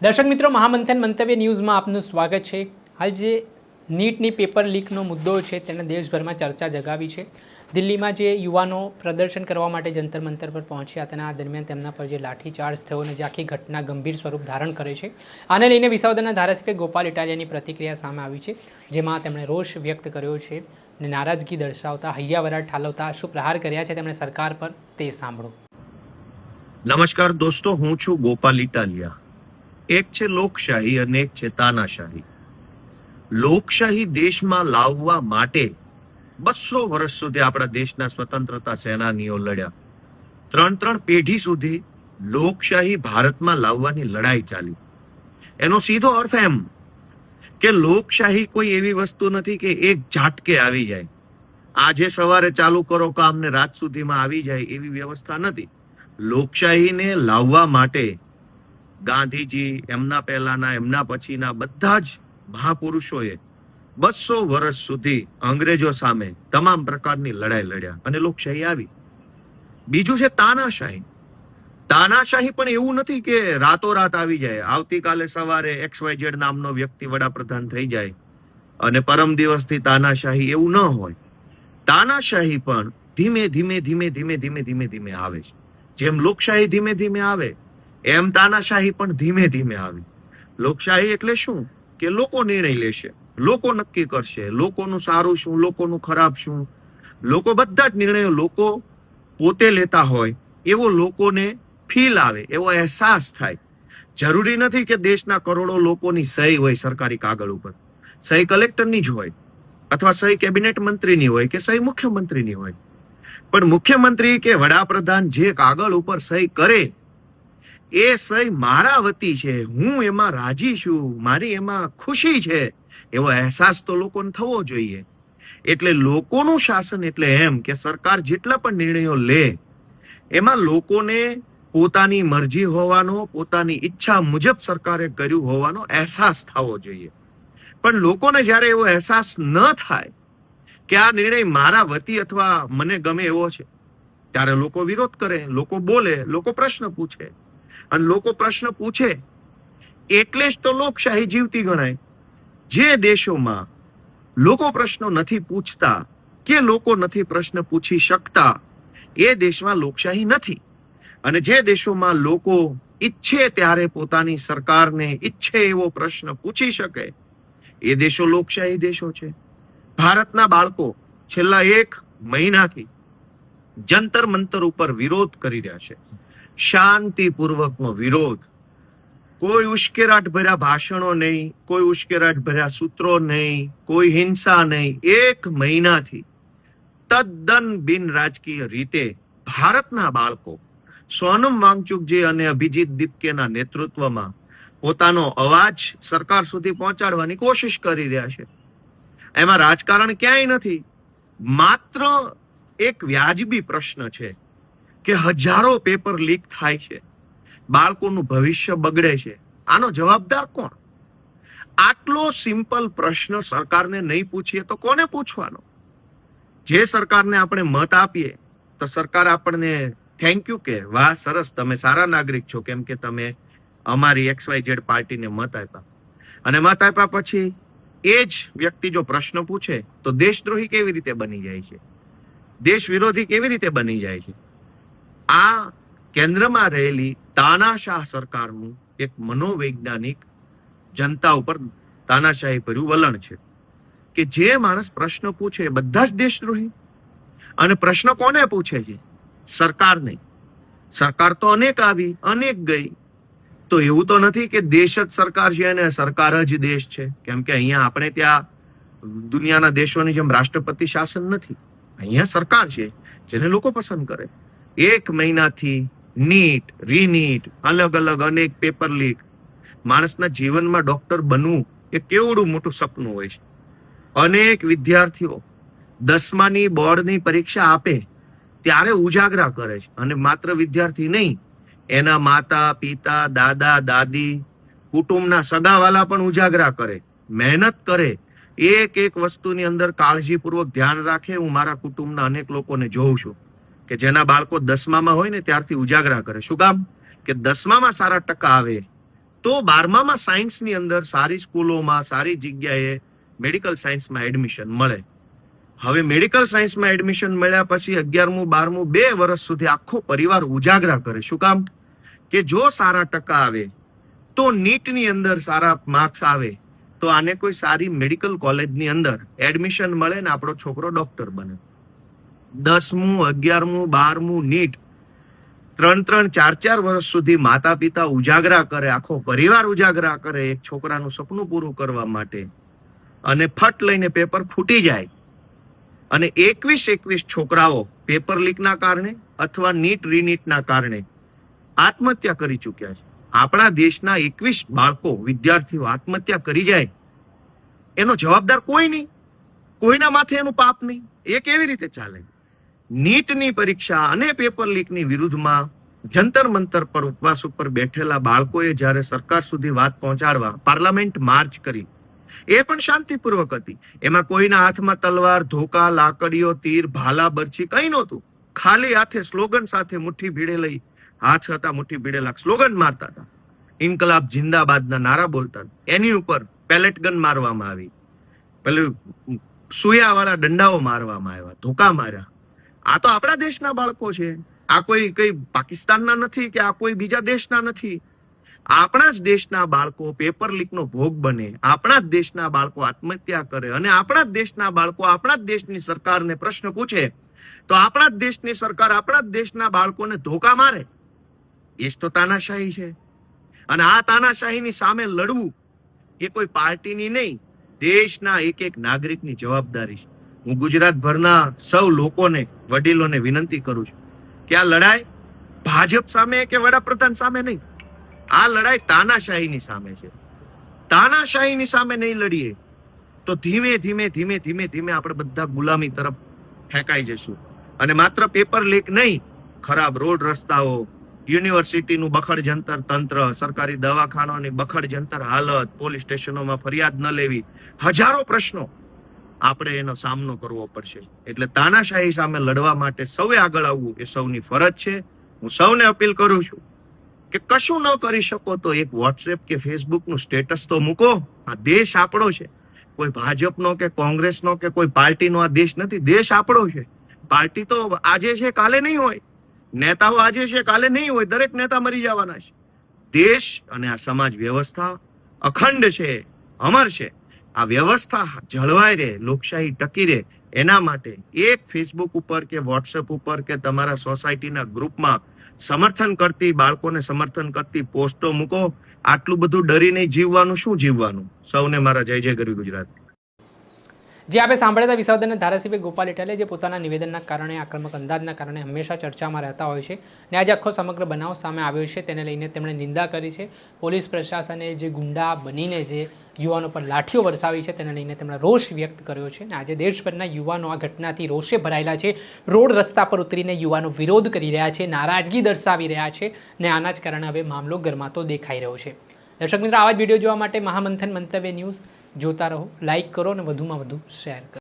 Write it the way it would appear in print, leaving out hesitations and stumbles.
દર્શક મિત્રો, મહામંથન મંતવ્ય ન્યૂઝમાં આપનું સ્વાગત છે. હાલ જે નીટની પેપર લીકનો મુદ્દો છે તેને દેશભરમાં ચર્ચા જગાવી છે. દિલ્હીમાં જે યુવાનો પ્રદર્શન કરવા માટે જંતર મંતર પર પહોંચ્યા તેના દરમિયાન તેમના પર જે લાઠીચાર્જ થયો અને જે આખી ઘટના ગંભીર સ્વરૂપ ધારણ કરે છે, આને લઈને વિસાવદરના ધારાસભ્ય ગોપાલ ઇટાલિયાની પ્રતિક્રિયા સામે આવી છે, જેમાં તેમણે રોષ વ્યક્ત કર્યો છે અને નારાજગી દર્શાવતા હૈયાવરાટ ઠાલવતા શું પ્રહાર કર્યા છે તેમણે સરકાર પર, તે સાંભળો. નમસ્કાર દોસ્તો, હું છું ગોપાલ ઇટાલિયા. એક છે લોકશાહી અને એક છે તાનાશાહી. લોકશાહી દેશમાં લાવવા માટે 200 વર્ષ સુધી આપણા દેશના સ્વતંત્રતા સેનાનીઓ લડ્યા. 3 પેઢી સુધી લોકશાહી ભારતમાં લાવવાની લડાઈ ચાલી. એનો સીધો અર્થ એમ કે લોકશાહી કોઈ એવી વસ્તુ નથી કે એક ઝાટકે આવી જાય, આજે સવારે ચાલુ કરો કામ ને રાત સુધીમાં આવી જાય, એવી વ્યવસ્થા નથી. લોકશાહીને લાવવા માટે ગાંધીજી, એમના પહેલાના, એમના પછીના બધા જ મહાપુરુષોએ 200 વર્ષ સુધી અંગ્રેજો સામે તમામ પ્રકારની લડાઈ લડ્યા અને લોકશાહી આવી. બીજું છે તાનાશાહી. તાનાશાહી પણ એવું નથી કે રાતોરાત આવી જાય, આવતીકાલે સવારે XYZ નામનો વ્યક્તિ વડાપ્રધાન થઈ જાય અને પરમ દિવસથી તાનાશાહી, એવું ન હોય. તાનાશાહી પણ ધીમે ધીમે ધીમે ધીમે ધીમે ધીમે ધીમે આવે છે. જેમ લોકશાહી ધીમે ધીમે આવે એમ તાનાશાહી પણ ધીમે ધીમે આવી. લોકશાહી એટલે શું કે લોકો નિર્ણય લેશે, લોકો નક્કી કરશે, લોકોનું સારું શું, લોકોનું ખરાબ શું, લોકો બધા જ નિર્ણયો લોકો પોતે લેતા હોય એવો લોકોને ફીલ આવે, એવો અહેસાસ થાય. જરૂરી નથી કે દેશના કરોડો લોકોની સહી હોય સરકારી કાગળ ઉપર. સહી કલેક્ટરની જ હોય, અથવા સહી કેબિનેટ મંત્રીની હોય કે સહી મુખ્યમંત્રીની હોય. પણ મુખ્યમંત્રી કે વડાપ્રધાન જે કાગળ ઉપર સહી કરે એ સહી મારા વતી છે, હું એમાં રાજી છું, મારી એમાં ખુશી છે, એવો અહેસાસ તો લોકોને થવો જોઈએ. એટલે લોકોનું શાસન એટલે એમ કે સરકાર જેટલા પણ નિર્ણયો લે એમાં લોકોને પોતાની મરજી હોવાનો, પોતાની ઈચ્છા મુજબ સરકારે કર્યું હોવાનો અહેસાસ થવો જોઈએ. પણ લોકોને જ્યારે એવો અહેસાસ ન થાય કે આ નિર્ણય મારા વતી અથવા મને ગમે એવો છે, ત્યારે લોકો વિરોધ કરે, લોકો બોલે, લોકો પ્રશ્ન પૂછે. અને લોકો પ્રશ્ન પૂછે એટલે જ તો લોકશાહી જીવતી ગણાય. જે દેશોમાં લોકો પ્રશ્નો નથી પૂછતા કે લોકો નથી પ્રશ્ન પૂછી શકતા, એ દેશમાં લોકશાહી નથી. અને જે દેશોમાં લોકો ઈચ્છે ત્યારે પોતાની સરકારને ઈચ્છે એવો પ્રશ્ન પૂછી શકે, એ દેશો લોકશાહી દેશો છે. ભારતના બાળકો છેલ્લા 1 મહિનાથી જંતર મંતર ઉપર વિરોધ કરી રહ્યા છે, શાંતિપૂર્વકનો વિરોધ. કોઈ ઉશ્કેરાટ ભર્યા ભાષણો નહીં, કોઈ ઉશ્કેરાટ ભર્યા સૂત્રો નહીં, કોઈ હિંસા નહીં. 1 મહિનાથી તદ્દન બિન રાજકીય રીતે ભારતના બાળકો સોનમ વાંગચુકજી અને અભિજીત દીપકેના નેતૃત્વમાં પોતાનો અવાજ સરકાર સુધી પહોંચાડવાની કોશિશ કરી રહ્યા છે. એમાં રાજકારણ ક્યાંય નથી. માત્ર એક વ્યાજબી પ્રશ્ન છે કે હજારો પેપર લીક થાય છે, બાળકોનું ભવિષ્ય બગડે છે, આનો જવાબદાર કોણ? આટલો સિમ્પલ પ્રશ્ન સરકારને નહીં પૂછીએ તો કોને પૂછવાનો? જે સરકારને આપણે મત આપીએ તો સરકાર આપણને થેન્ક યુ કે વાહ સરસ, તમે સારા નાગરિક છો કેમ કે તમે અમારી XYZ પાર્ટીને મત આપ્યા. અને મત આપ્યા પછી એ જ વ્યક્તિ જો પ્રશ્ન પૂછે તો દેશદ્રોહી કેવી રીતે બની જાય છે, દેશ વિરોધી કેવી રીતે બની જાય છે? આ કેન્દ્રમાં રહેલી તાનાશાહ સરકારનું એક મનોવૈજ્ઞાનિક જનતા ઉપર તાનાશાહી ભર્યું વલણ છે કે જે માણસ પ્રશ્ન પૂછે એ બધા જ દેશદ્રોહી. અને પ્રશ્ન કોને પૂછે છે? સરકાર નહીં. સરકાર તો અનેક આવી, અનેક ગઈ. તો એવું તો નથી કે દેશ જ સરકાર છે અને સરકાર જ દેશ છે, કેમ કે અહીંયા આપણે ત્યાં દુનિયાના દેશોની જેમ રાષ્ટ્રપતિ શાસન નથી. અહીંયા સરકાર છે જેને લોકો પસંદ કરે. 1 મહિનાથી નીટ, રીનીટ, અલગ અલગ અનેક પેપર લીક. માણસના જીવનમાં ડોક્ટર બનવું એ કેવડું મોટું સપનું હોય છે. અનેક વિદ્યાર્થીઓ 10માની બોર્ડની પરીક્ષા આપે ત્યારે ઉજાગરા કરે છે. અને માત્ર વિદ્યાર્થી નહીં, એના માતા પિતા, દાદા દાદી, કુટુંબના સગાવાલા પણ ઉજાગરા કરે, મહેનત કરે. એક વસ્તુની અંદર કાળજીપૂર્વક ધ્યાન રાખે. હું મારા કુટુંબના અનેક લોકોને જોઉં છું કે જેના બાળકો 10મામાં હોય ને ત્યારથી ઉજાગરા કરે. શું કામ? કે 10મામાં સારા ટકા આવે તો 12માં સાયન્સની અંદર સારી સ્કૂલોમાં સારી જગ્યાએ મેડિકલ સાયન્સમાં એડમિશન મળે. હવે મેડિકલ સાયન્સમાં એડમિશન મળ્યા પછી 11મું 12મું 2 વર્ષ સુધી આખો પરિવાર ઉજાગરા કરે. શું કામ? કે જો સારા ટકા આવે તો નીટની અંદર સારા માર્ક્સ આવે તો આને કોઈ સારી મેડિકલ કોલેજની અંદર એડમિશન મળે ને આપણો છોકરો ડોક્ટર બને. 10મું 11મું 12મું નીટ 3-3 4-4 વર્ષ સુધી માતા પિતા ઉજાગરા કરે, આખો પરિવાર ઉજાગરા કરે એક છોકરાનું સપનું પૂરું કરવા માટે, અને ફટ લઈને પેપર ફૂટી જાય અને 21 છોકરાઓ પેપર લીકના કારણે અથવા નીટ રીનીટના કારણે આત્મહત્યા કરી ચૂક્યા છે. આપણા દેશના 21 બાળકો વિદ્યાર્થીઓ આત્મહત્યા કરી જાય એનો જવાબદાર કોઈ નહીં, કોઈના માથે એનું પાપ નહીં. એ કેવી રીતે ચાલે? નીટની પરીક્ષા અને પેપર લીકની વિરુદ્ધમાં જંતર મંતર પર ઉપવાસ ઉપર બેઠેલા બાળકોએ જ્યારે સરકાર સુધી વાત પહોંચાડવા પાર્લામેન્ટ માર્ચ કરી, એ પણ શાંતિપૂર્વક હતી. એમાં કોઈના હાથમાં તલવાર, ધોકા, લાકડીઓ, તીર, ભાલા, બરછી કંઈ નહોતું. ખાલી હાથે સ્લોગન સાથે મુઠ્ઠી ભીડે લઈ, હાથ હતા મુઠ્ઠી ભીડેલા, સ્લોગન મારતા હતા, ઇન્કલાબ જિંદાબાદના નારા બોલતા. એની ઉપર પેલેટ ગન મારવામાં આવી, પેલું સુયાવાળા દંડાઓ મારવામાં આવ્યા, ધોકા માર્યા. આ તો આપણા દેશના બાળકો છે. આ કોઈ કઈ પાકિસ્તાનના નથી કે આ કોઈ બીજા દેશના નથી. આપણા જ દેશના બાળકો પેપર લીકનો ભોગ બને, આપણા જ દેશના બાળકો આત્મહત્યા કરે, અને આપણા જ દેશના બાળકો આપણા જ દેશની સરકારને પ્રશ્ન પૂછે તો આપણા જ દેશની સરકાર આપણા જ દેશના બાળકોને ધોકા મારે. એ જ તો તાનાશાહી છે. અને આ તાનાશાહીની સામે લડવું એ કોઈ પાર્ટીની નહીં, દેશના એક નાગરિકની જવાબદારી છે. હું ગુજરાતભરના સૌ લોકોને, વડીલોને વિનંતી કરું છું કે આ લડાઈ ભાજપ સામે કે વડાપ્રધાન સામે નહીં, આ લડાઈ તાનાશાહીની સામે છે. તાનાશાહીની સામે નહીં લડીએ તો ધીમે ધીમે આપણે બધા ગુલામી તરફ ફેંકાઈ જશું. અને માત્ર પેપર લીક નહીં, ખરાબ રોડ રસ્તાઓ, યુનિવર્સિટીનું બખડ જંતર તંત્ર, સરકારી દવાખાનાની બખડ જંતર હાલત, પોલીસ સ્ટેશનોમાં ફરિયાદ ન લેવી, હજારો પ્રશ્નો આપણે એનો સામનો કરવો પડશે. એટલે તાનાશાહી સામે લડવા માટે સૌએ આગળ આવવું એ સૌની ફરજ છે. હું સૌને અપીલ કરું છું કે કશું ન કરી શકો તો એક વોટ્સએપ કે ફેસબુકનું સ્ટેટસ તો મૂકો. આ દેશ આપણો છે, કોઈ ભાજપનો કે કોંગ્રેસનો કે કોઈ પાર્ટીનો આ દેશ નથી. દેશ આપણો છે. પાર્ટી તો આજે છે કાલે નહીં હોય, નેતાઓ આજે છે કાલે નહીં હોય, દરેક નેતા મરી જવાના છે. દેશ અને આ સમાજ વ્યવસ્થા અખંડ છે, અમર છે. આ વ્યવસ્થા જળવાઈ રહે, લોકશાહી ટકી રહે, એના માટે એક ફેસબુક ઉપર કે વોટ્સએપ ઉપર કે તમારા સોસાયટીના ગ્રુપમાં સમર્થન કરતી, બાળકોને સમર્થન કરતી પોસ્ટો મૂકો. આટલું બધું ડરીને જીવવાનું શું જીવવાનું? સૌને મારા જય જય ગરવી ગુજરાત. જે આપણે સાંભળ્યા હતા વિસાવદરના ધારાસભ્ય ગોપાલ ઇટાલિયા, જે પોતાના નિવેદનના કારણે, આક્રમક અંદાજના કારણે હંમેશા ચર્ચામાં રહેતા હોય છે, ને આજે આખો સમગ્ર બનાવ સામે આવ્યો છે, તેને લઈને તેમણે નિંદા કરી છે. પોલીસ પ્રશાસને જે ગુંડા બનીને જે યુવાનો પર લાઠીઓ વરસાવી છે તેને લઈને તેમણે રોષ વ્યક્ત કર્યો છે. અને આજે દેશભરના યુવાનો આ ઘટનાથી રોષે ભરાયેલા છે. રોડ રસ્તા પર ઉતરીને યુવાનો વિરોધ કરી રહ્યા છે, નારાજગી દર્શાવી રહ્યા છે, ને આના જ કારણે હવે મામલો ગરમાતો દેખાઈ રહ્યો છે. દર્શક મિત્રો, આવા જ વિડીયો જોવા માટે મહામંથન મંતવ્ય ન્યૂઝ જોતા રહો, લાઇક કરો અને વધુમાં વધુ શેર કરો.